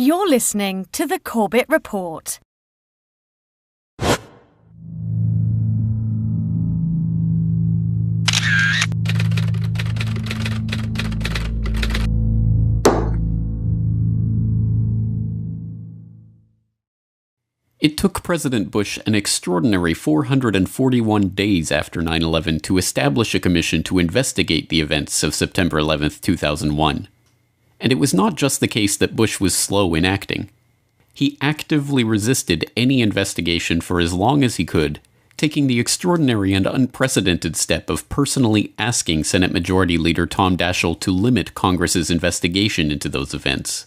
You're listening to the Corbett Report. It took President Bush an extraordinary 441 days after 9/11 to establish a commission to investigate the events of September 11, 2001. And it was not just the case that Bush was slow in acting. He actively resisted any investigation for as long as he could, taking the extraordinary and unprecedented step of personally asking Senate Majority Leader Tom Daschle to limit Congress's investigation into those events.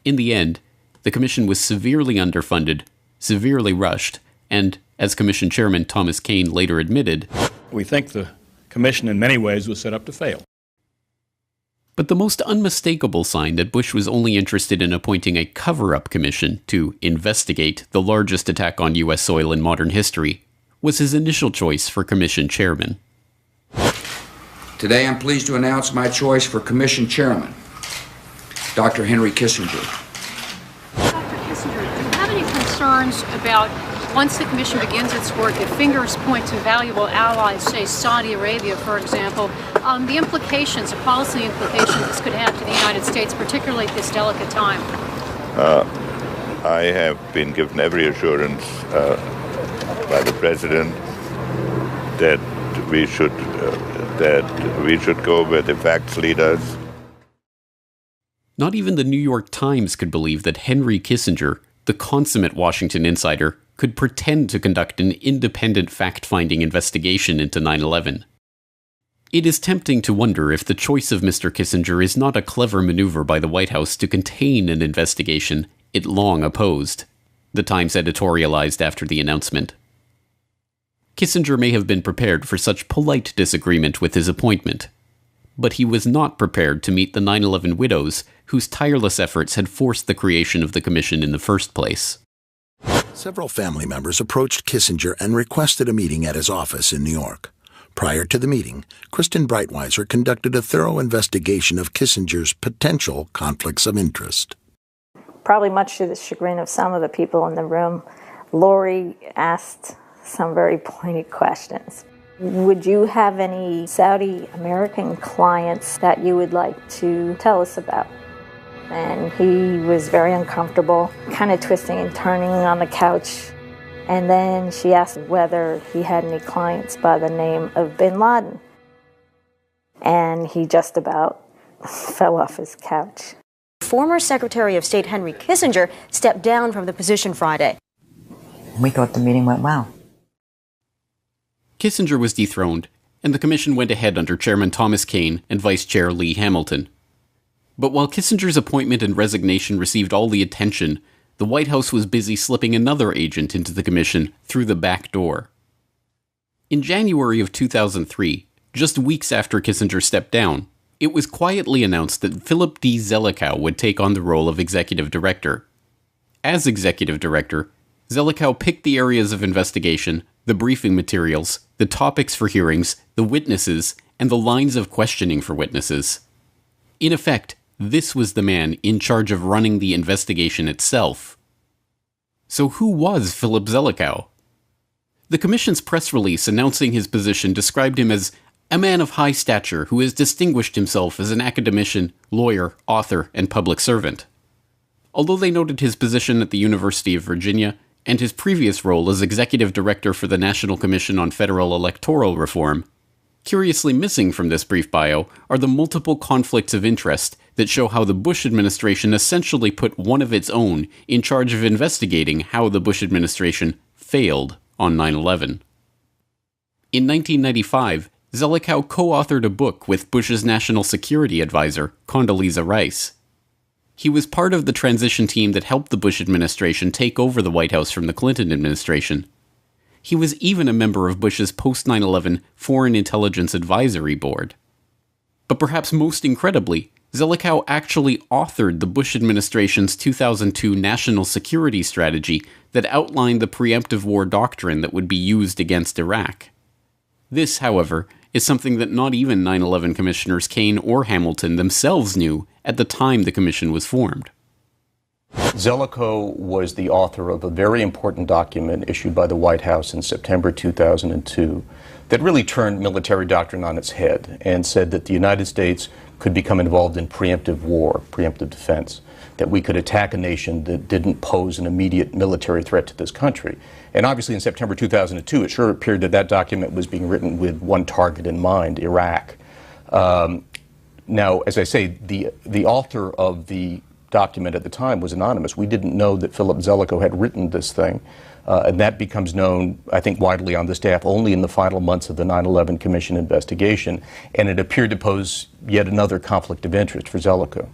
In the end, the commission was severely underfunded, severely rushed, and, as Commission Chairman Thomas Kean later admitted, "We think the commission in many ways was set up to fail." But the most unmistakable sign that Bush was only interested in appointing a cover-up commission to investigate the largest attack on U.S. soil in modern history was his initial choice for commission chairman. Today I'm pleased to announce my choice for commission chairman, Dr. Henry Kissinger. Concerns about once the commission begins its work, if fingers point to valuable allies, say Saudi Arabia, for example, the implications, the policy implications this could have to the United States, particularly at this delicate time? I have been given every assurance by the President that we should go where the facts lead us. Not even the New York Times could believe that Henry Kissinger, the consummate Washington insider, could pretend to conduct an independent fact-finding investigation into 9/11. It is tempting to wonder if the choice of Mr. Kissinger is not a clever maneuver by the White House to contain an investigation it long opposed, the Times editorialized after the announcement. Kissinger may have been prepared for such polite disagreement with his appointment, but he was not prepared to meet the 9/11 widows whose tireless efforts had forced the creation of the commission in the first place. Several family members approached Kissinger and requested a meeting at his office in New York. Prior to the meeting, Kristen Breitweiser conducted a thorough investigation of Kissinger's potential conflicts of interest. Probably much to the chagrin of some of the people in the room, Lori asked some very pointed questions. Would you have any Saudi American clients that you would like to tell us about? And he was very uncomfortable, kind of twisting and turning on the couch. And then she asked whether he had any clients by the name of Bin Laden. And he just about fell off his couch. Former Secretary of State Henry Kissinger stepped down from the position Friday. We thought the meeting went well. Kissinger was dethroned, and the commission went ahead under Chairman Thomas Kean and Vice Chair Lee Hamilton. But while Kissinger's appointment and resignation received all the attention, the White House was busy slipping another agent into the commission through the back door. In January of 2003, just weeks after Kissinger stepped down, it was quietly announced that Philip D. Zelikow would take on the role of executive director. As executive director, Zelikow picked the areas of investigation, the briefing materials, the topics for hearings, the witnesses, and the lines of questioning for witnesses. In effect, this was the man in charge of running the investigation itself. So who was Philip Zelikow? The Commission's press release announcing his position described him as a man of high stature who has distinguished himself as an academician, lawyer, author, and public servant. Although they noted his position at the University of Virginia and his previous role as executive director for the National Commission on Federal Electoral Reform, curiously missing from this brief bio are the multiple conflicts of interest that show how the Bush administration essentially put one of its own in charge of investigating how the Bush administration failed on 9/11. In 1995, Zelikow co-authored a book with Bush's national security advisor, Condoleezza Rice. He was part of the transition team that helped the Bush administration take over the White House from the Clinton administration. He was even a member of Bush's post-9/11 Foreign Intelligence Advisory Board. But perhaps most incredibly, Zelikow actually authored the Bush administration's 2002 national security strategy that outlined the preemptive war doctrine that would be used against Iraq. This, however, is something that not even 9/11 Commissioners Kean or Hamilton themselves knew at the time the commission was formed. Zelikow was the author of a very important document issued by the White House in September 2002 that really turned military doctrine on its head and said that the United States could become involved in preemptive war, preemptive defense, that we could attack a nation that didn't pose an immediate military threat to this country. And obviously in September 2002, it sure appeared that that document was being written with one target in mind, Iraq. Now, as I say, the author of the document at the time was anonymous. We didn't know that Philip Zelikow had written this thing. And that becomes known, I think, widely on the staff only in the final months of the 9/11 Commission investigation. And it appeared to pose yet another conflict of interest for Zelikow.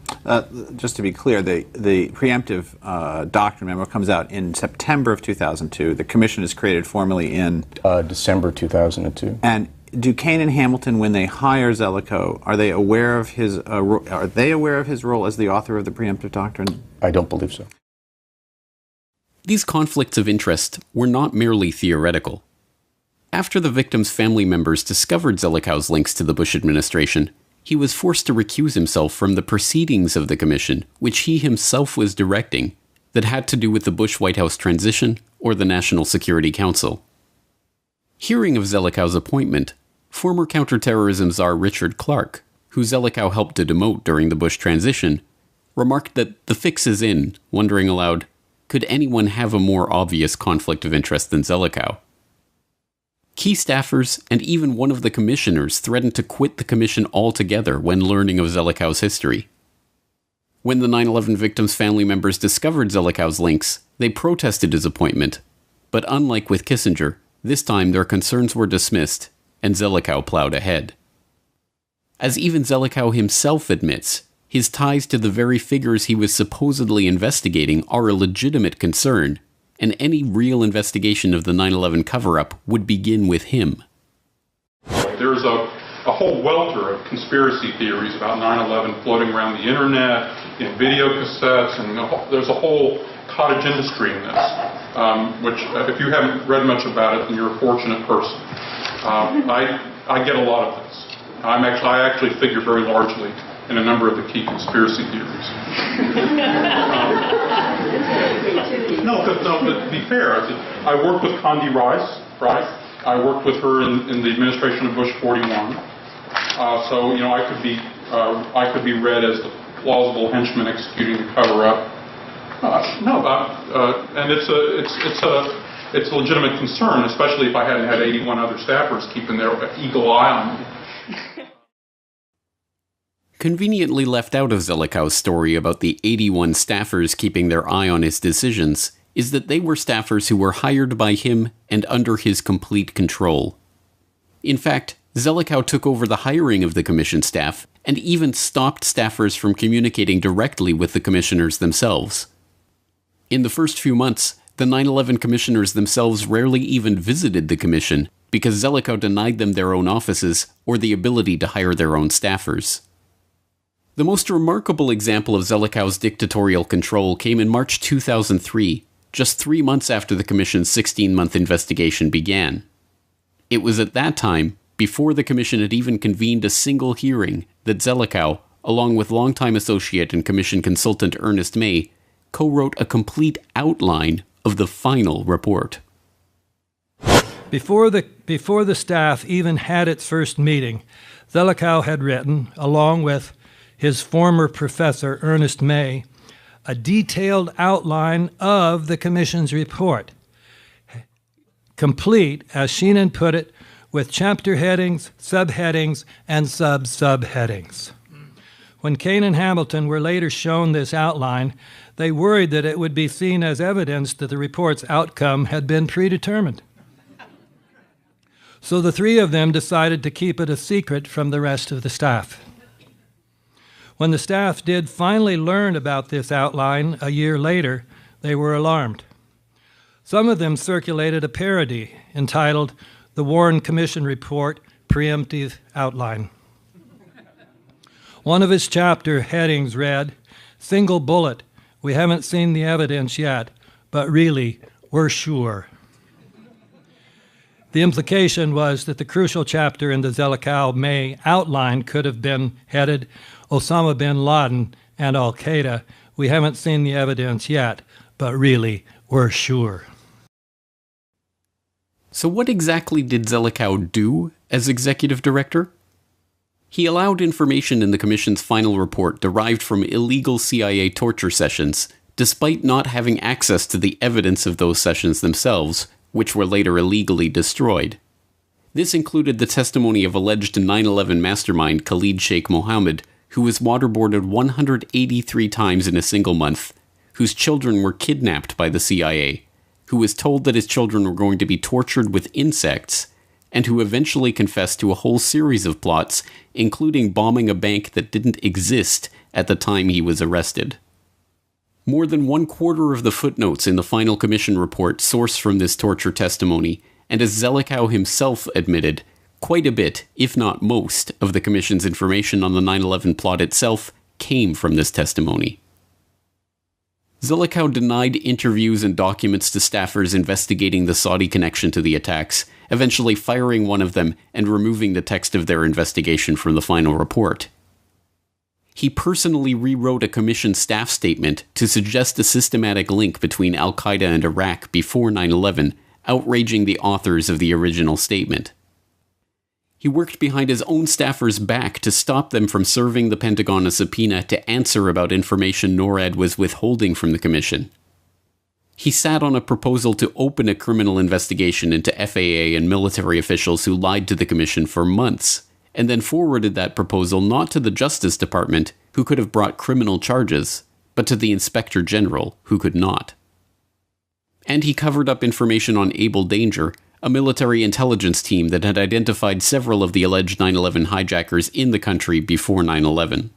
Just to be clear, the preemptive doctrine memo comes out in September of 2002. The commission is created formally in December 2002. And do Kane and Hamilton, when they hire Zelikow, are they aware of his role as the author of the preemptive doctrine? I don't believe so. These conflicts of interest were not merely theoretical. After the victim's family members discovered Zelikow's links to the Bush administration, he was forced to recuse himself from the proceedings of the commission, which he himself was directing, that had to do with the Bush White House transition or the National Security Council. Hearing of Zelikow's appointment, former counterterrorism czar Richard Clarke, who Zelikow helped to demote during the Bush transition, remarked that the fix is in, wondering aloud, could anyone have a more obvious conflict of interest than Zelikow? Key staffers and even one of the commissioners threatened to quit the commission altogether when learning of Zelikow's history. When the 9/11 victims' family members discovered Zelikow's links, they protested his appointment, but unlike with Kissinger, this time their concerns were dismissed, and Zelikow plowed ahead. As even Zelikow himself admits, his ties to the very figures he was supposedly investigating are a legitimate concern, and any real investigation of the 9/11 cover-up would begin with him. There's a whole welter of conspiracy theories about 9/11 floating around the internet, in video cassettes, and there's a whole cottage industry in this, which if you haven't read much about it, then you're a fortunate person. I get a lot of this. I actually figure very largely in a number of the key conspiracy theories. No, but to be fair, I worked with Condi Rice, right? I worked with her in the administration of Bush 41. So I could be read as the plausible henchman executing the cover-up. And it's a legitimate concern, especially if I hadn't had 81 other staffers keeping their eagle eye on me. Conveniently left out of Zelikow's story about the 81 staffers keeping their eye on his decisions is that they were staffers who were hired by him and under his complete control. In fact, Zelikow took over the hiring of the commission staff and even stopped staffers from communicating directly with the commissioners themselves. In the first few months, the 9/11 commissioners themselves rarely even visited the commission because Zelikow denied them their own offices or the ability to hire their own staffers. The most remarkable example of Zelikow's dictatorial control came in March 2003, just 3 months after the Commission's 16-month investigation began. It was at that time, before the Commission had even convened a single hearing, that Zelikow, along with longtime associate and Commission consultant Ernest May, co-wrote a complete outline of the final report. Before the staff even had its first meeting, Zelikow had written, along with his former professor, Ernest May, a detailed outline of the Commission's report, complete, as Sheenan put it, with chapter headings, subheadings, and sub-subheadings. When Kane and Hamilton were later shown this outline, they worried that it would be seen as evidence that the report's outcome had been predetermined. So the three of them decided to keep it a secret from the rest of the staff. When the staff did finally learn about this outline a year later, they were alarmed. Some of them circulated a parody entitled The Warren Commission Report Preemptive Outline. One of its chapter headings read, "Single bullet, we haven't seen the evidence yet, but really, we're sure." The implication was that the crucial chapter in the Zelikow-May outline could have been headed Osama bin Laden and Al-Qaeda, We haven't seen the evidence yet, but really, we're sure. So what exactly did Zelikow do as executive director? He allowed information in the Commission's final report derived from illegal CIA torture sessions, despite not having access to the evidence of those sessions themselves, which were later illegally destroyed. This included the testimony of alleged 9/11 mastermind Khalid Sheikh Mohammed, who was waterboarded 183 times in a single month, whose children were kidnapped by the CIA, who was told that his children were going to be tortured with insects, and who eventually confessed to a whole series of plots, including bombing a bank that didn't exist at the time he was arrested. More than 1/4 of the footnotes in the final commission report source from this torture testimony, and as Zelikow himself admitted, quite a bit, if not most, of the commission's information on the 9/11 plot itself came from this testimony. Zelikow denied interviews and documents to staffers investigating the Saudi connection to the attacks, eventually firing one of them and removing the text of their investigation from the final report. He personally rewrote a commission staff statement to suggest a systematic link between al-Qaeda and Iraq before 9/11, outraging the authors of the original statement. He worked behind his own staffers' back to stop them from serving the Pentagon a subpoena to answer about information NORAD was withholding from the Commission. He sat on a proposal to open a criminal investigation into FAA and military officials who lied to the Commission for months, and then forwarded that proposal not to the Justice Department, who could have brought criminal charges, but to the Inspector General, who could not. And he covered up information on Able Danger, a military intelligence team that had identified several of the alleged 9/11 hijackers in the country before 9/11.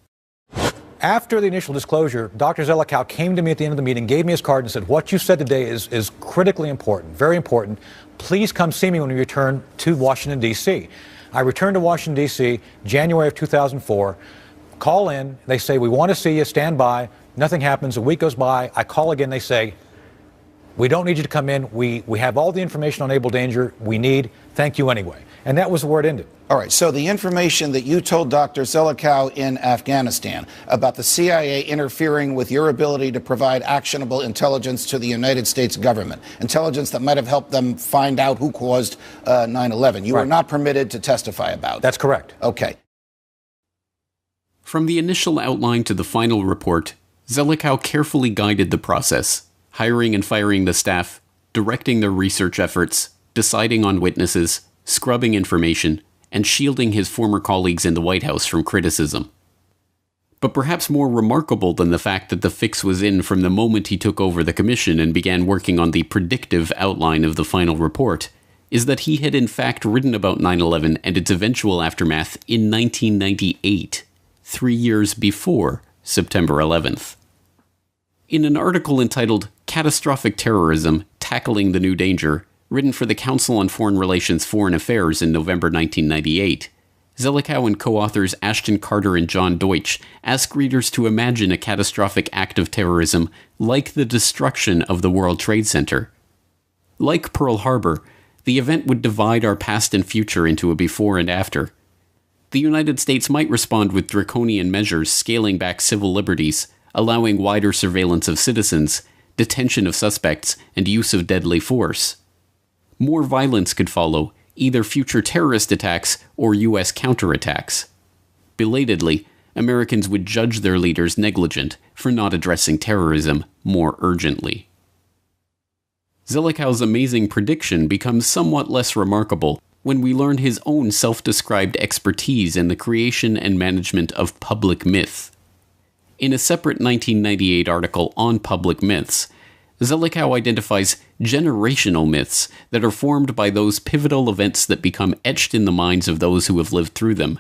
After the initial disclosure, Dr. Zelikow came to me at the end of the meeting, gave me his card and said, "What you said today is critically important, very important. Please come see me when we return to Washington, D.C." I returned to Washington, D.C., January of 2004, call in, they say, "We want to see you, stand by." Nothing happens. A week goes by. I call again. They say, "We don't need you to come in. We have all the information on Able Danger we need. Thank you anyway." And that was where it ended. All right, so the information that you told Dr. Zelikow in Afghanistan about the CIA interfering with your ability to provide actionable intelligence to the United States government, intelligence that might have helped them find out who caused 9/11, you were not permitted to testify about. That's correct. Okay. From the initial outline to the final report, Zelikow carefully guided the process, hiring and firing the staff, directing their research efforts, deciding on witnesses, scrubbing information, and shielding his former colleagues in the White House from criticism. But perhaps more remarkable than the fact that the fix was in from the moment he took over the commission and began working on the predictive outline of the final report, is that he had in fact written about 9/11 and its eventual aftermath in 1998, 3 years before September 11th. In an article entitled Catastrophic Terrorism, Tackling the New Danger, written for the Council on Foreign Relations Foreign Affairs in November 1998, Zelikow and co-authors Ashton Carter and John Deutsch ask readers to imagine a catastrophic act of terrorism like the destruction of the World Trade Center. Like Pearl Harbor, the event would divide our past and future into a before and after. The United States might respond with draconian measures scaling back civil liberties, allowing wider surveillance of citizens, detention of suspects, and use of deadly force. More violence could follow, either future terrorist attacks or U.S. counterattacks. Belatedly, Americans would judge their leaders negligent for not addressing terrorism more urgently. Zelikow's amazing prediction becomes somewhat less remarkable when we learn his own self-described expertise in the creation and management of public myth. In a separate 1998 article on public myths, Zelikow identifies generational myths that are formed by those pivotal events that become etched in the minds of those who have lived through them,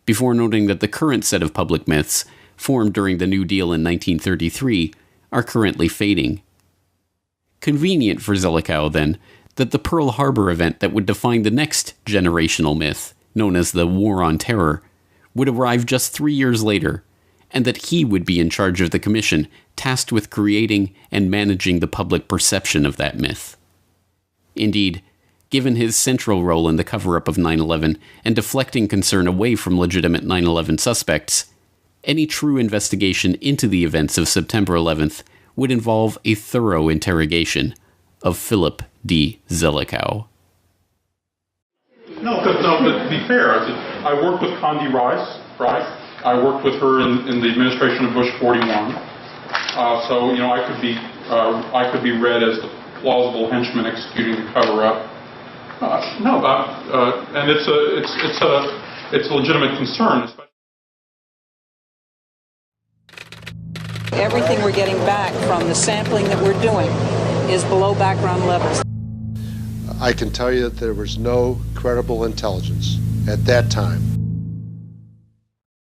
before noting that the current set of public myths, formed during the New Deal in 1933, are currently fading. Convenient for Zelikow, then, that the Pearl Harbor event that would define the next generational myth, known as the War on Terror, would arrive just 3 years later, and that he would be in charge of the commission tasked with creating and managing the public perception of that myth. Indeed, given his central role in the cover-up of 9/11 and deflecting concern away from legitimate 9/11 suspects, Any true investigation into the events of September 11th would involve a thorough interrogation of Philip D. Zelikow. No, but to be fair, I worked with Condi Rice, right? I worked with her in the administration of Bush 41. So, you know, I could be read as the plausible henchman executing the cover-up. And it's a legitimate concern. Everything we're getting back from the sampling that we're doing is below background levels. I can tell you that there was no credible intelligence at that time